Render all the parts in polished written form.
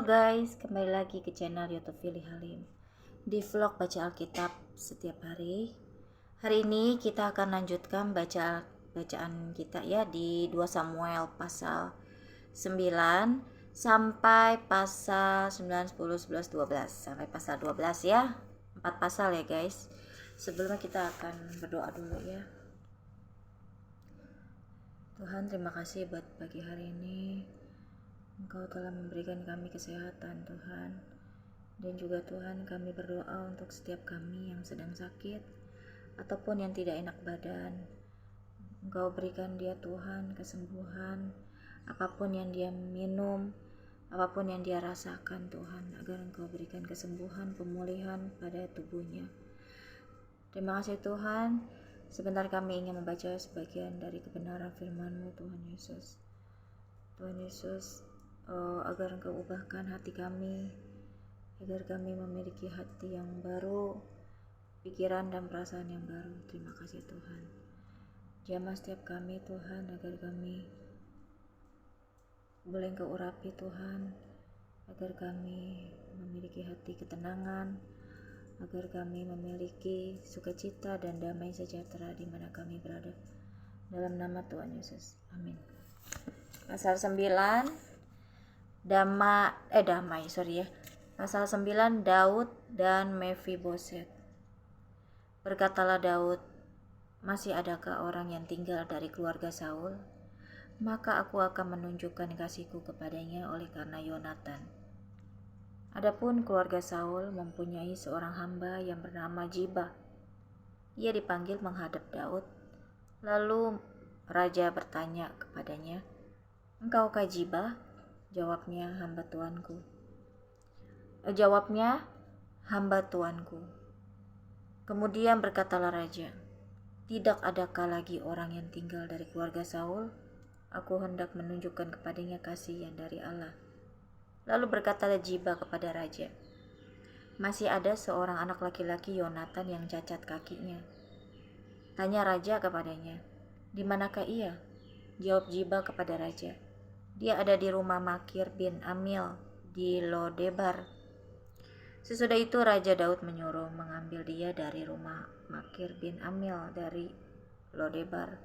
guys, kembali lagi ke channel YouTube Fili Halim di vlog baca Alkitab setiap hari. Hari ini kita akan lanjutkan bacaan kita ya di 2 Samuel pasal 9 sampai pasal 9, 10, 11, 12 sampai pasal 12 ya. 4 pasal ya guys. Sebelumnya kita akan berdoa dulu ya. Tuhan, terima kasih buat pagi hari ini. Engkau telah memberikan kami kesehatan, Tuhan. Dan juga Tuhan, kami berdoa untuk setiap kami yang sedang sakit ataupun yang tidak enak badan. Engkau berikan dia, Tuhan, kesembuhan, apapun yang dia minum, apapun yang dia rasakan, Tuhan, agar Engkau berikan kesembuhan, pemulihan pada tubuhnya. Terima kasih Tuhan. Sebentar kami ingin membaca sebagian dari kebenaran firman-Mu, Tuhan Yesus. Tuhan Yesus, agar Engkau ubahkan hati kami, agar kami memiliki hati yang baru, pikiran dan perasaan yang baru. Terima kasih Tuhan. Jamah setiap kami Tuhan, agar kami boleh Engkau urapi Tuhan, agar kami memiliki hati ketenangan, agar kami memiliki sukacita dan damai sejahtera di mana kami berada. Dalam nama Tuhan Yesus. Amin. Pasal 9 Pasal 9 Daud dan Mefiboset. Berkatalah Daud, masih adakah orang yang tinggal dari keluarga Saul? Maka aku akan menunjukkan kasihku kepadanya oleh karena Yonatan. Adapun keluarga Saul mempunyai seorang hamba yang bernama Ziba. Ia dipanggil menghadap Daud. Lalu raja bertanya kepadanya, "Engkaukah Ziba?" Jawabnya, hamba tuanku. Kemudian berkatalah raja, "Tidak adakah lagi orang yang tinggal dari keluarga Saul? Aku hendak menunjukkan kepadanya kasih yang dari Allah." Lalu berkatalah Ziba kepada raja, "Masih ada seorang anak laki-laki Yonatan yang cacat kakinya." Tanya raja kepadanya, "Di manakah ia?" Jawab Ziba kepada raja, "Dia ada di rumah Makir bin Amil di Lodebar." Sesudah itu Raja Daud menyuruh mengambil dia dari rumah Makir bin Amil dari Lodebar.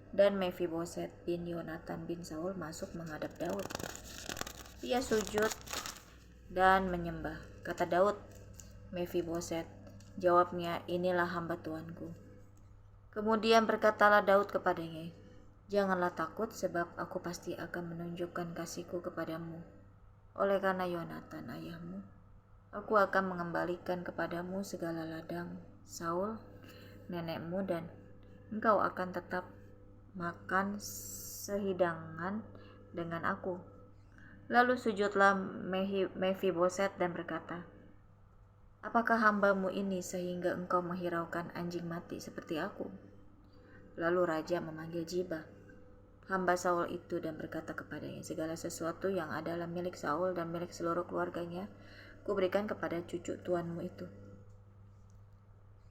Dan Mefiboset bin Yonatan bin Saul masuk menghadap Daud. Ia sujud dan menyembah. Kata Daud, "Mefiboset." Jawabnya, "Inilah hamba tuanku." Kemudian berkatalah Daud kepadanya, "Janganlah takut, sebab aku pasti akan menunjukkan kasihku kepadamu. Oleh karena Yonatan ayahmu, aku akan mengembalikan kepadamu segala ladang Saul, nenekmu, dan engkau akan tetap makan sehidangan dengan aku." Lalu sujudlah Mefiboset dan berkata, "Apakah hambamu ini sehingga engkau menghiraukan anjing mati seperti aku?" Lalu raja memanggil Ziba, hamba Saul itu, dan berkata kepadanya, "Segala sesuatu yang adalah milik Saul dan milik seluruh keluarganya, kuberikan kepada cucu tuanmu itu.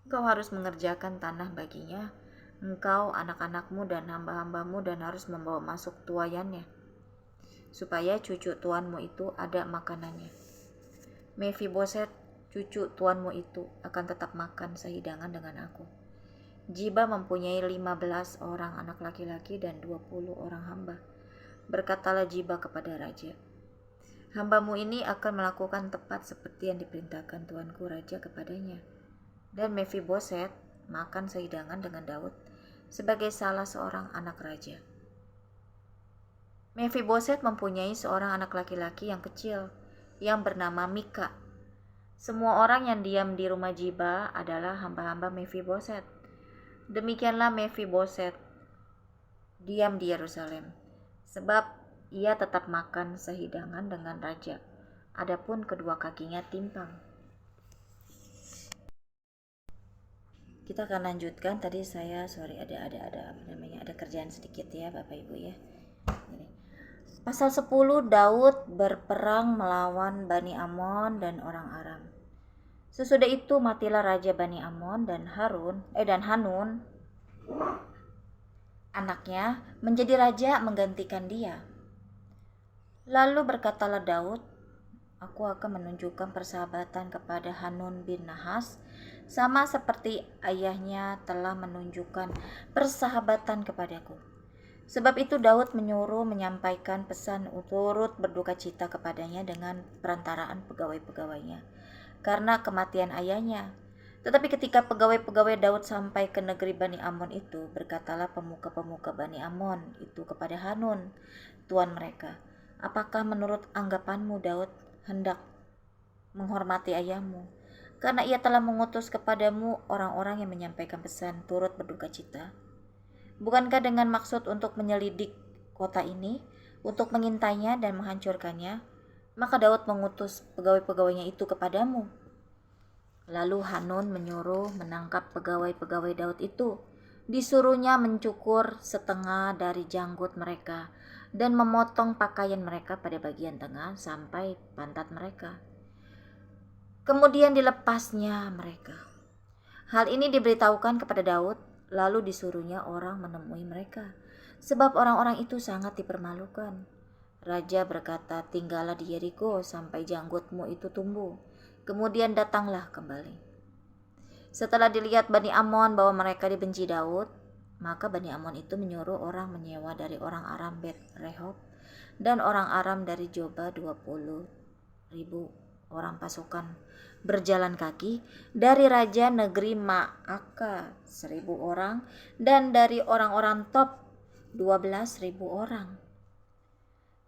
Engkau harus mengerjakan tanah baginya, engkau, anak-anakmu, dan hamba-hambamu, dan harus membawa masuk tuayannya, supaya cucu tuanmu itu ada makanannya. Mefiboset, cucu tuanmu itu, akan tetap makan sehidangan dengan aku." Ziba mempunyai 15 orang anak laki-laki dan 20 orang hamba. Berkatalah Ziba kepada raja, "Hambamu ini akan melakukan tepat seperti yang diperintahkan tuanku raja kepadanya." Dan Mefiboset makan sehidangan dengan Daud sebagai salah seorang anak raja. Mefiboset mempunyai seorang anak laki-laki yang kecil yang bernama Mika. Semua orang yang diam di rumah Ziba adalah hamba-hamba Mefiboset. Demikianlah Mefiboset diam di Yerusalem, sebab ia tetap makan sehidangan dengan raja. Adapun kedua kakinya timpang. Kita akan lanjutkan. Tadi saya ada kerjaan sedikit ya Bapak Ibu ya. Pasal 10 Daud berperang melawan Bani Amon dan orang Aram. Sesudah itu matilah raja Bani Amon dan Hanun anaknya menjadi raja menggantikan dia. Lalu berkatalah Daud, aku akan menunjukkan persahabatan kepada Hanun bin Nahas, sama seperti ayahnya telah menunjukkan persahabatan kepadaku. Sebab itu Daud menyuruh menyampaikan pesan turut berduka cita kepadanya dengan perantaraan pegawai-pegawainya karena kematian ayahnya. Tetapi ketika pegawai-pegawai Daud sampai ke negeri Bani Amon itu, berkatalah pemuka-pemuka Bani Amon itu kepada Hanun, tuan mereka, apakah menurut anggapanmu Daud hendak menghormati ayahmu, karena ia telah mengutus kepadamu orang-orang yang menyampaikan pesan turut berduka cita? Bukankah dengan maksud untuk menyelidik kota ini, untuk mengintainya dan menghancurkannya, maka Daud mengutus pegawai-pegawainya itu kepadamu? Lalu Hanun menyuruh menangkap pegawai-pegawai Daud itu. Disuruhnya mencukur setengah dari janggut mereka dan memotong pakaian mereka pada bagian tengah sampai pantat mereka. Kemudian dilepasnya mereka. Hal ini diberitahukan kepada Daud, lalu disuruhnya orang menemui mereka, sebab orang-orang itu sangat dipermalukan. Raja berkata, tinggallah di Yeriko sampai janggutmu itu tumbuh, kemudian datanglah kembali. Setelah dilihat Bani Amon bahwa mereka dibenci Daud, maka Bani Amon itu menyuruh orang menyewa dari orang Aram Bet Rehob dan orang Aram dari Joba 20.000 orang pasukan berjalan kaki, dari raja negeri Maaka 1.000 orang, dan dari orang-orang Top 12.000 orang.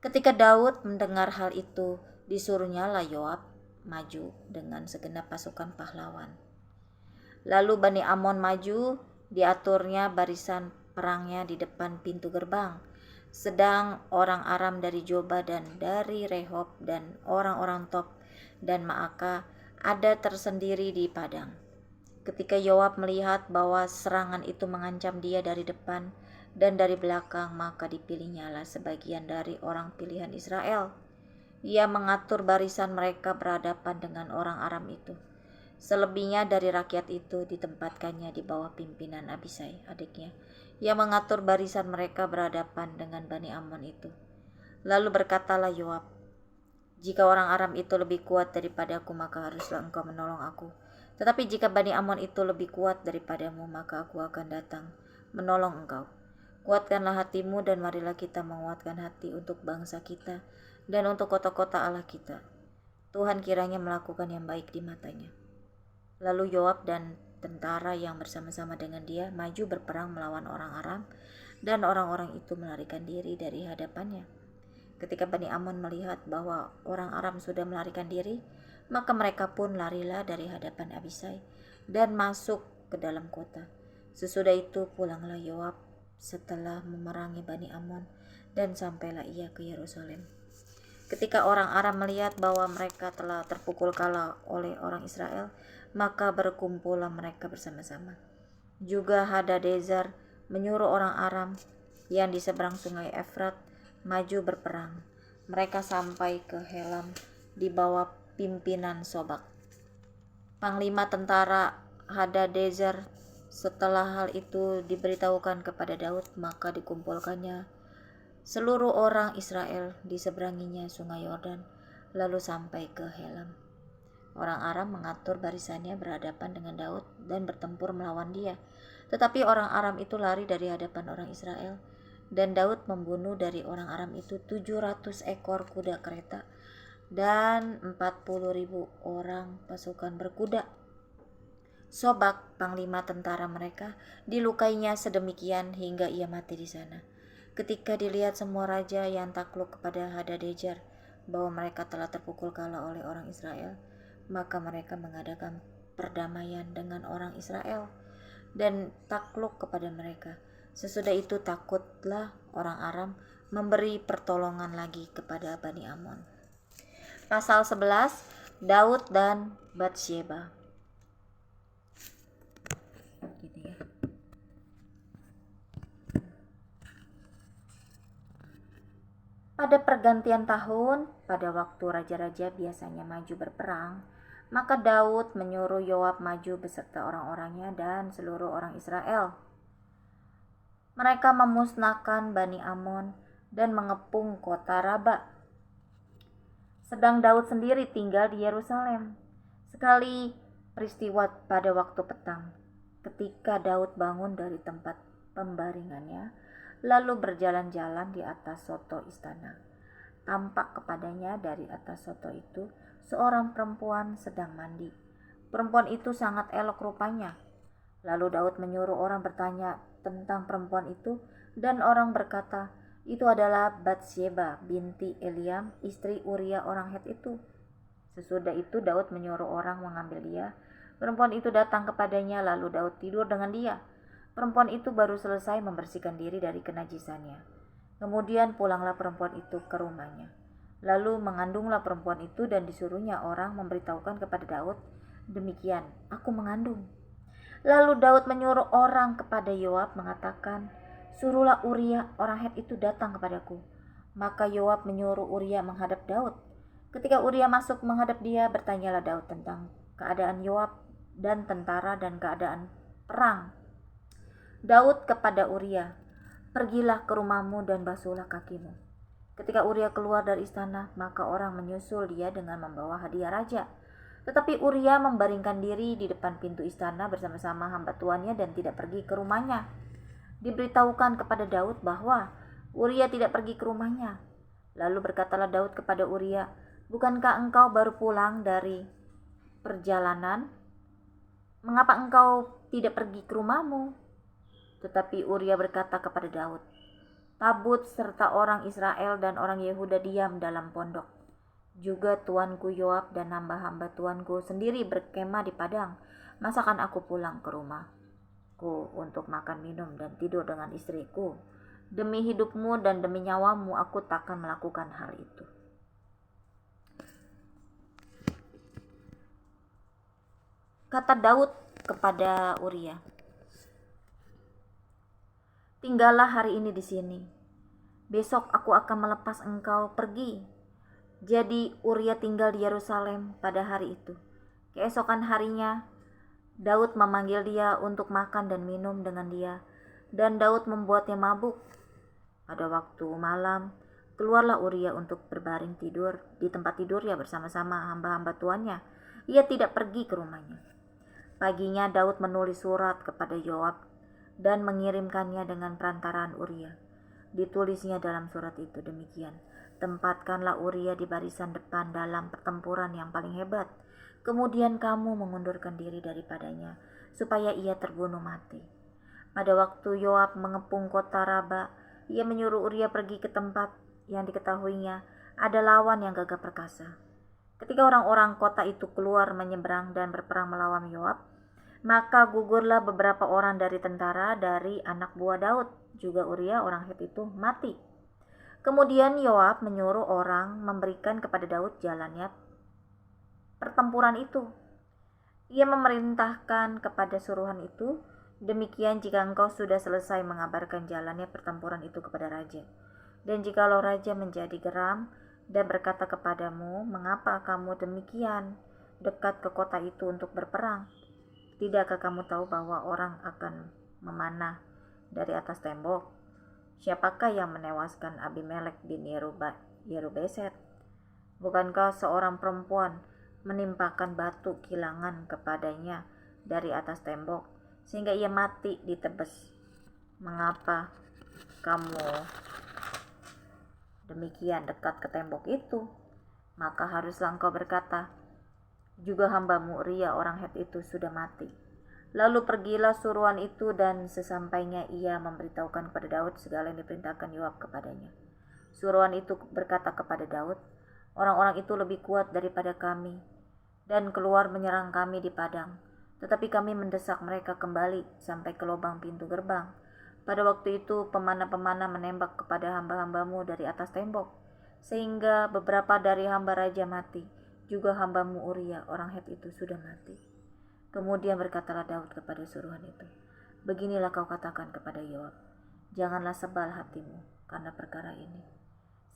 Ketika Daud mendengar hal itu, disuruhnya lah Yoab maju dengan segenap pasukan pahlawan. Lalu Bani Amon maju, diaturnya barisan perangnya di depan pintu gerbang, sedang orang Aram dari Joba dan dari Rehob dan orang-orang Top dan Maaka ada tersendiri di padang. Ketika Yoab melihat bahwa serangan itu mengancam dia dari depan dan dari belakang, maka dipilihnya lah sebagian dari orang pilihan Israel. Ia mengatur barisan mereka berhadapan dengan orang Aram itu. Selebihnya dari rakyat itu ditempatkannya di bawah pimpinan Abisai, adiknya. Ia mengatur barisan mereka berhadapan dengan Bani Amon itu. Lalu berkatalah Yoab, jika orang Aram itu lebih kuat daripadaku, maka haruslah engkau menolong aku. Tetapi jika Bani Amon itu lebih kuat daripadamu, maka aku akan datang menolong engkau. Kuatkanlah hatimu dan marilah kita menguatkan hati untuk bangsa kita dan untuk kota-kota Allah kita. Tuhan kiranya melakukan yang baik di matanya. Lalu Yoab dan tentara yang bersama-sama dengan dia maju berperang melawan orang Aram, dan orang-orang itu melarikan diri dari hadapannya. Ketika Bani Amon melihat bahwa orang Aram sudah melarikan diri, maka mereka pun larilah dari hadapan Abisai dan masuk ke dalam kota. Sesudah itu pulanglah Yoab setelah memerangi Bani Amon, dan sampailah ia ke Yerusalem. Ketika orang Aram melihat bahwa mereka telah terpukul kalah oleh orang Israel, maka berkumpullah mereka bersama-sama. Juga Hadadezer menyuruh orang Aram yang di seberang sungai Efrat maju berperang. Mereka sampai ke Helam di bawah pimpinan Sobak, panglima tentara Hadadezer. Setelah hal itu diberitahukan kepada Daud, maka dikumpulkannya seluruh orang Israel di seberanginya sungai Yordan, lalu sampai ke Helam. Orang Aram mengatur barisannya berhadapan dengan Daud dan bertempur melawan dia. Tetapi orang Aram itu lari dari hadapan orang Israel, dan Daud membunuh dari orang Aram itu 700 ekor kuda kereta dan 40.000 orang pasukan berkuda. Sobak, panglima tentara mereka, dilukainya sedemikian hingga ia mati di sana. Ketika dilihat semua raja yang takluk kepada Hadadezer bahwa mereka telah terpukul kalah oleh orang Israel, maka mereka mengadakan perdamaian dengan orang Israel dan takluk kepada mereka. Sesudah itu takutlah orang Aram memberi pertolongan lagi kepada Bani Amon. Pasal 11, Daud dan Batsyeba. Pada pergantian tahun, pada waktu raja-raja biasanya maju berperang, maka Daud menyuruh Yoab maju beserta orang-orangnya dan seluruh orang Israel. Mereka memusnahkan Bani Amon dan mengepung kota Raba. sedang Daud sendiri tinggal di Yerusalem. Sekali peristiwa pada waktu petang, ketika Daud bangun dari tempat pembaringannya, lalu berjalan-jalan di atas soto istana. Tampak kepadanya dari atas soto itu seorang perempuan sedang mandi. Perempuan itu sangat elok rupanya. Lalu Daud menyuruh orang bertanya tentang perempuan itu, dan orang berkata, itu adalah Batsyeba binti Eliam, istri Uria orang Het itu. Sesudah itu Daud menyuruh orang mengambil dia. Perempuan itu datang kepadanya, lalu Daud tidur dengan dia. Perempuan itu baru selesai membersihkan diri dari kenajisannya. Kemudian pulanglah perempuan itu ke rumahnya. Lalu mengandunglah perempuan itu dan disuruhnya orang memberitahukan kepada Daud, demikian, aku mengandung. Lalu Daud menyuruh orang kepada Yoab mengatakan, suruhlah Uria orang Het itu datang kepadaku. Maka Yoab menyuruh Uria menghadap Daud. Ketika Uria masuk menghadap dia, bertanyalah Daud tentang keadaan Yoab dan tentara dan keadaan perang. Daud kepada Uria, pergilah ke rumahmu dan basuhlah kakimu. Ketika Uria keluar dari istana, maka orang menyusul dia dengan membawa hadiah raja. Tetapi Uria membaringkan diri di depan pintu istana bersama-sama hamba tuannya dan tidak pergi ke rumahnya. Diberitahukan kepada Daud bahwa Uria tidak pergi ke rumahnya. Lalu berkatalah Daud kepada Uria, bukankah engkau baru pulang dari perjalanan? Mengapa engkau tidak pergi ke rumahmu? Tetapi Uria berkata kepada Daud, tabut serta orang Israel dan orang Yehuda diam dalam pondok. Juga tuanku Yoab dan hamba-hamba tuanku sendiri berkemah di padang. Masakan aku pulang ke rumahku untuk makan minum dan tidur dengan istriku? Demi hidupmu dan demi nyawamu aku takkan melakukan hal itu. Kata Daud kepada Uria, tinggallah hari ini di sini. Besok aku akan melepas engkau pergi. Jadi Uria tinggal di Yerusalem pada hari itu. Keesokan harinya, Daud memanggil dia untuk makan dan minum dengan dia, dan Daud membuatnya mabuk. Pada waktu malam, keluarlah Uria untuk berbaring tidur di tempat tidurnya bersama-sama hamba-hamba tuannya. Ia tidak pergi ke rumahnya. Paginya Daud menulis surat kepada Yoab dan mengirimkannya dengan perantaraan Uria. Ditulisnya dalam surat itu demikian, tempatkanlah Uria di barisan depan dalam pertempuran yang paling hebat. Kemudian kamu mengundurkan diri daripadanya, supaya ia terbunuh mati. Pada waktu Yoab mengepung kota Raba, ia menyuruh Uria pergi ke tempat yang diketahuinya ada lawan yang gagah perkasa. Ketika orang-orang kota itu keluar menyeberang dan berperang melawan Yoab, maka gugurlah beberapa orang dari tentara dari anak buah Daud. Juga Uria orang Het itu mati. Kemudian Yoab menyuruh orang memberikan kepada Daud jalannya pertempuran itu. Ia memerintahkan kepada suruhan itu, demikian jika engkau sudah selesai mengabarkan jalannya pertempuran itu kepada raja. Dan jikalau raja menjadi geram dan berkata kepadamu, mengapa kamu demikian dekat ke kota itu untuk berperang? Tidakkah kamu tahu bahwa orang akan memanah dari atas tembok? Siapakah yang menewaskan Abimelek bin Yerubeset? Bukankah seorang perempuan menimpakan batu kilangan kepadanya dari atas tembok, sehingga ia mati ditebas? Mengapa kamu demikian dekat ke tembok itu? Maka haruslah engkau berkata, juga hambamu Uria orang Het itu sudah mati. Lalu pergilah suruhan itu, dan sesampainya ia memberitahukan kepada Daud segala yang diperintahkan Yoab kepadanya. Suruhan itu berkata kepada Daud, orang-orang itu lebih kuat daripada kami dan keluar menyerang kami di padang. Tetapi kami mendesak mereka kembali sampai ke lubang pintu gerbang. Pada waktu itu pemanah-pemanah menembak kepada hamba-hambamu dari atas tembok, sehingga beberapa dari hamba raja mati. Juga hambamu Uria orang Het itu sudah mati. Kemudian berkatalah Daud kepada suruhan itu, beginilah kau katakan kepada Yoab, janganlah sebal hatimu karena perkara ini,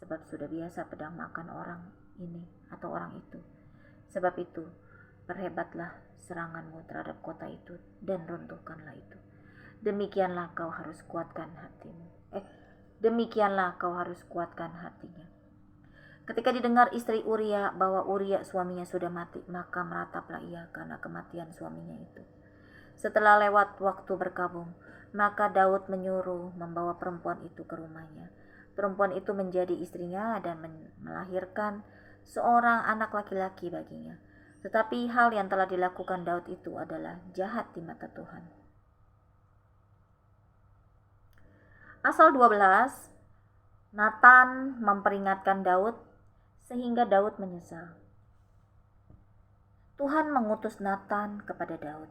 sebab sudah biasa pedang makan orang ini atau orang itu. Sebab itu, perhebatlah seranganmu terhadap kota itu dan runtuhkanlah itu. Demikianlah kau harus kuatkan hatinya. Ketika didengar istri Uria bahwa Uria suaminya sudah mati, maka merataplah ia karena kematian suaminya itu. Setelah lewat waktu berkabung, maka Daud menyuruh membawa perempuan itu ke rumahnya. Perempuan itu menjadi istrinya dan melahirkan seorang anak laki-laki baginya. Tetapi hal yang telah dilakukan Daud itu adalah jahat di mata Tuhan. Pasal 12, Nathan memperingatkan Daud sehingga Daud menyesal. Tuhan mengutus Nathan kepada Daud.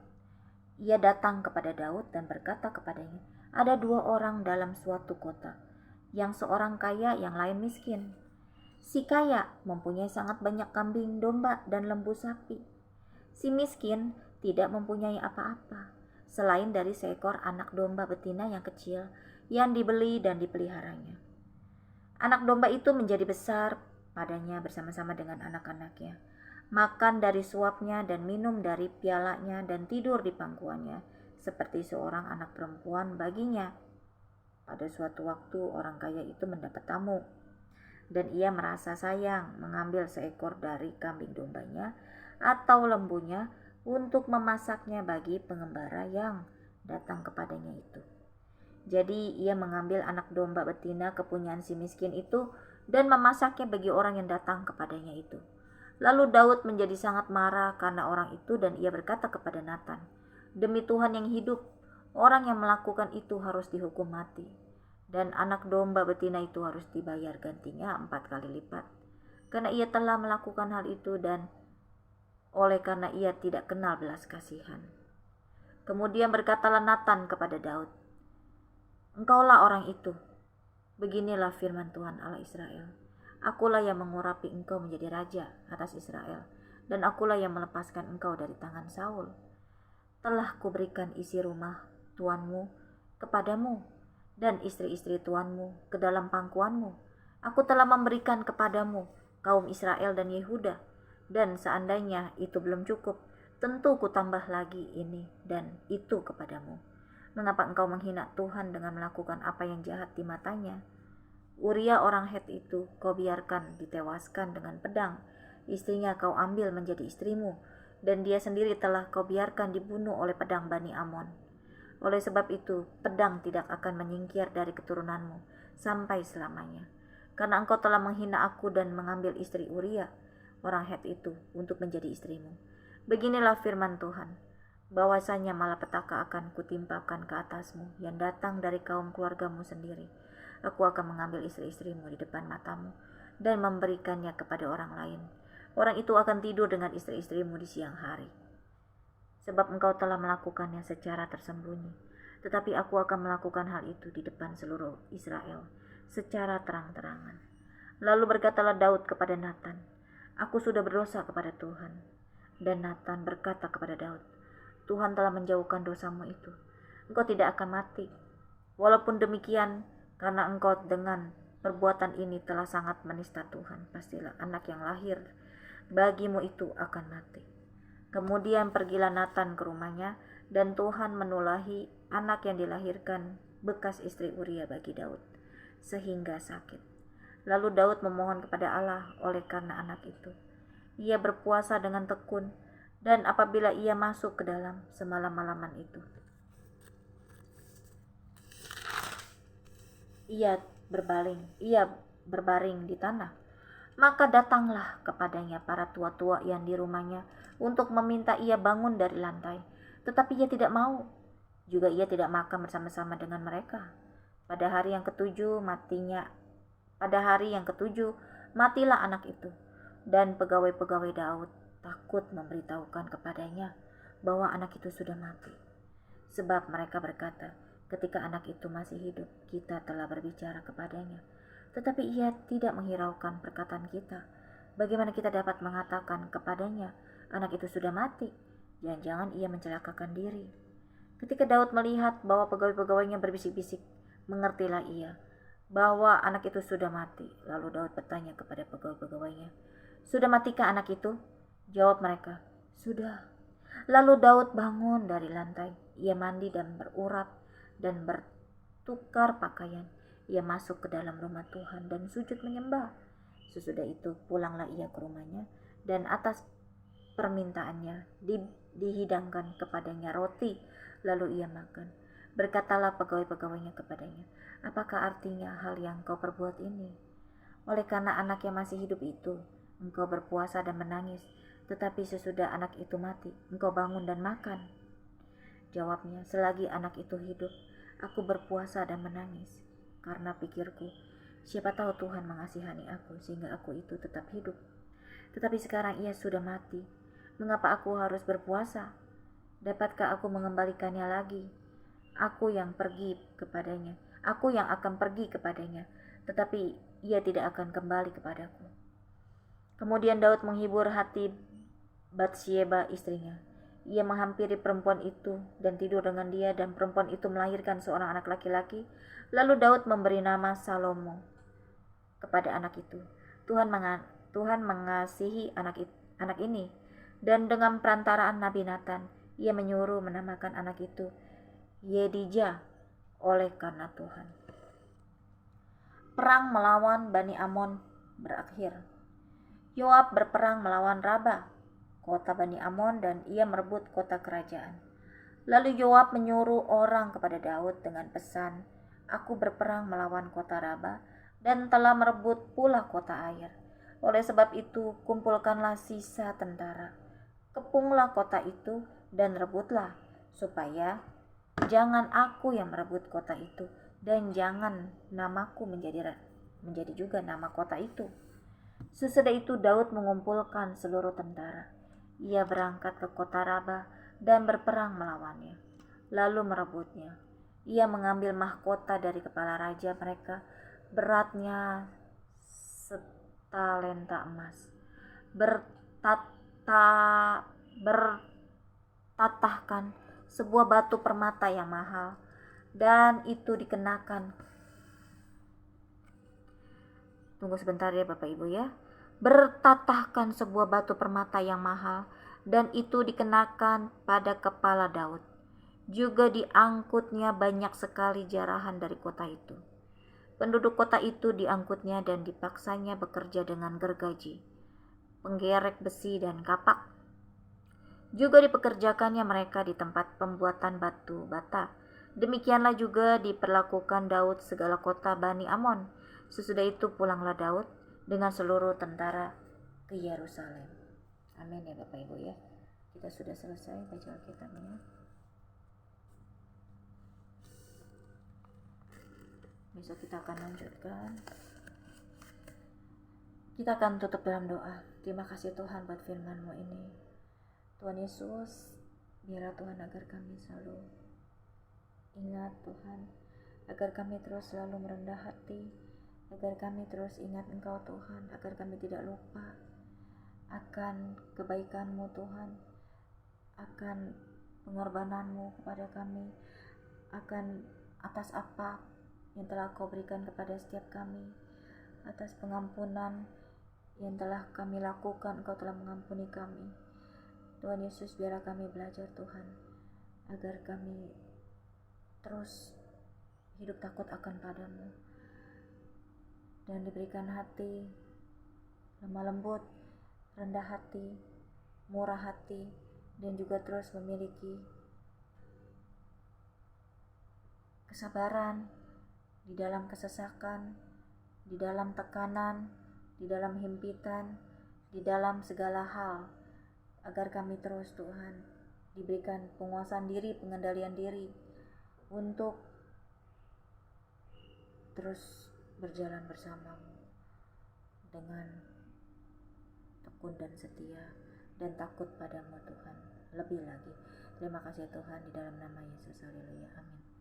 Ia datang kepada Daud dan berkata kepadanya, ada dua orang dalam suatu kota, yang seorang kaya, yang lain miskin. Si kaya mempunyai sangat banyak kambing, domba, dan lembu sapi. Si miskin tidak mempunyai apa-apa, selain dari seekor anak domba betina yang kecil, yang dibeli dan dipeliharanya. Anak domba itu menjadi besar padanya bersama-sama dengan anak-anaknya, makan dari suapnya dan minum dari pialanya dan tidur di pangkuannya, seperti seorang anak perempuan baginya. Pada suatu waktu orang kaya itu mendapat tamu, dan ia merasa sayang mengambil seekor dari kambing dombanya atau lembunya untuk memasaknya bagi pengembara yang datang kepadanya itu. Jadi ia mengambil anak domba betina kepunyaan si miskin itu dan memasaknya bagi orang yang datang kepadanya itu. Lalu Daud menjadi sangat marah karena orang itu, dan ia berkata kepada Nathan, demi Tuhan yang hidup, orang yang melakukan itu harus dihukum mati, dan anak domba betina itu harus dibayar gantinya 4 kali lipat, karena ia telah melakukan hal itu dan oleh karena ia tidak kenal belas kasihan. Kemudian berkatalah Nathan kepada Daud, engkaulah orang itu. Beginilah firman Tuhan Allah Israel. Akulah yang mengurapi engkau menjadi raja atas Israel, dan akulah yang melepaskan engkau dari tangan Saul. Telah kuberikan isi rumah tuanmu kepadamu, dan istri-istri tuanmu ke dalam pangkuanmu. Aku telah memberikan kepadamu kaum Israel dan Yehuda, dan seandainya itu belum cukup, tentu kutambah lagi ini dan itu kepadamu. Mengapa engkau menghina Tuhan dengan melakukan apa yang jahat di matanya? Uria orang Het itu kau biarkan ditewaskan dengan pedang, istrinya kau ambil menjadi istrimu, dan dia sendiri telah kau biarkan dibunuh oleh pedang Bani Amon. Oleh sebab itu, pedang tidak akan menyingkir dari keturunanmu sampai selamanya, karena engkau telah menghina aku dan mengambil istri Uria orang Het itu untuk menjadi istrimu. Beginilah firman Tuhan, bahwasanya malapetaka akan kutimpakan ke atasmu yang datang dari kaum keluargamu sendiri. Aku akan mengambil istri-istrimu di depan matamu dan memberikannya kepada orang lain. Orang itu akan tidur dengan istri-istrimu di siang hari. Sebab engkau telah melakukannya secara tersembunyi, tetapi aku akan melakukan hal itu di depan seluruh Israel secara terang-terangan. Lalu berkatalah Daud kepada Nathan, aku sudah berdosa kepada Tuhan. Dan Nathan berkata kepada Daud, Tuhan telah menjauhkan dosamu itu. Engkau tidak akan mati. Walaupun demikian, karena engkau dengan perbuatan ini telah sangat menista Tuhan, pastilah anak yang lahir bagimu itu akan mati. Kemudian pergilah Nathan ke rumahnya, dan Tuhan menulahi anak yang dilahirkan bekas istri Uria bagi Daud, sehingga sakit. Lalu Daud memohon kepada Allah oleh karena anak itu. Ia berpuasa dengan tekun, dan apabila ia masuk ke dalam semalam-malaman itu, ia berbaring di tanah. Maka datanglah kepadanya para tua-tua yang di rumahnya untuk meminta ia bangun dari lantai, tetapi ia tidak mau. Juga ia tidak makan bersama-sama dengan mereka. Pada hari yang ketujuh matilah anak itu, dan pegawai-pegawai Daud takut memberitahukan kepadanya bahwa anak itu sudah mati. Sebab mereka berkata, ketika anak itu masih hidup, kita telah berbicara kepadanya, tetapi ia tidak menghiraukan perkataan kita. Bagaimana kita dapat mengatakan kepadanya, anak itu sudah mati? Jangan-jangan ia mencelakakan diri. Ketika Daud melihat bahwa pegawai-pegawainya berbisik-bisik, mengertilah ia bahwa anak itu sudah mati. Lalu Daud bertanya kepada pegawai-pegawainya, sudah matikah anak itu? Jawab mereka, sudah. Lalu Daud bangun dari lantai. Ia mandi dan berurap dan bertukar pakaian. Ia masuk ke dalam rumah Tuhan dan sujud menyembah. Sesudah itu pulanglah ia ke rumahnya, dan atas permintaannya dihidangkan kepadanya roti, lalu ia makan. Berkatalah pegawai-pegawainya kepadanya, apakah artinya hal yang kau perbuat ini? Oleh karena anak yang masih hidup itu, engkau berpuasa dan menangis, tetapi sesudah anak itu mati, engkau bangun dan makan. Jawabnya, selagi anak itu hidup, aku berpuasa dan menangis, karena pikirku, siapa tahu Tuhan mengasihani aku sehingga aku itu tetap hidup. Tetapi sekarang ia sudah mati. Mengapa aku harus berpuasa? Dapatkah aku mengembalikannya lagi? Aku yang akan pergi kepadanya, tetapi ia tidak akan kembali kepadaku. Kemudian Daud menghibur hati Batsyeba istrinya. Ia menghampiri perempuan itu dan tidur dengan dia, dan perempuan itu melahirkan seorang anak laki-laki. Lalu Daud memberi nama Salomo kepada anak itu. Tuhan mengasihi anak ini, dan dengan perantaraan Nabi Nathan, ia menyuruh menamakan anak itu Yedijah oleh karena Tuhan. Perang melawan Bani Amon berakhir. Yoab berperang melawan Raba, kota Bani Amon, dan ia merebut kota kerajaan. Lalu Yoab menyuruh orang kepada Daud dengan pesan, aku berperang melawan kota Raba dan telah merebut pula kota air. Oleh sebab itu, kumpulkanlah sisa tentara, kepunglah kota itu dan rebutlah, supaya jangan aku yang merebut kota itu, dan jangan namaku menjadi juga nama kota itu. Sesudah itu Daud mengumpulkan seluruh tentara. Ia berangkat ke kota Raba dan berperang melawannya, lalu merebutnya. Ia mengambil mahkota dari kepala raja mereka, beratnya setalenta emas, bertatahkan sebuah batu permata yang mahal, dan itu dikenakan. Tunggu sebentar ya Bapak Ibu ya. Bertatahkan sebuah batu permata yang mahal, dan itu dikenakan pada kepala Daud. Juga diangkutnya banyak sekali jarahan dari kota itu. Penduduk kota itu diangkutnya dan dipaksanya bekerja dengan gergaji, penggerek besi dan kapak. Juga dipekerjakannya mereka di tempat pembuatan batu bata. Demikianlah juga diperlakukan Daud segala kota Bani Amon. Sesudah itu pulanglah Daud dengan seluruh tentara ke Yerusalem. Amin ya Bapak Ibu ya. Kita sudah selesai baca Alkitabnya. Besok kita akan lanjutkan. Kita akan tutup dalam doa. Terima kasih Tuhan buat firman-Mu ini. Tuhan Yesus, biarlah Tuhan agar kami selalu ingat Tuhan, agar kami terus selalu merendah hati, agar kami terus ingat Engkau Tuhan, agar kami tidak lupa akan kebaikan-Mu Tuhan, akan pengorbanan-Mu kepada kami, akan atas apa yang telah Kau berikan kepada setiap kami, atas pengampunan yang telah kami lakukan, Engkau telah mengampuni kami. Tuhan Yesus, biarlah kami belajar Tuhan, agar kami terus hidup takut akan Padamu, dan diberikan hati lemah lembut, rendah hati, murah hati, dan juga terus memiliki kesabaran di dalam kesesakan, di dalam tekanan, di dalam himpitan, di dalam segala hal, agar kami terus Tuhan diberikan penguasaan diri, pengendalian diri untuk terus berjalan bersama-Mu dengan tekun dan setia dan takut padamu Tuhan lebih lagi. Terima kasih Tuhan, di dalam nama Yesus, haleluya, amin.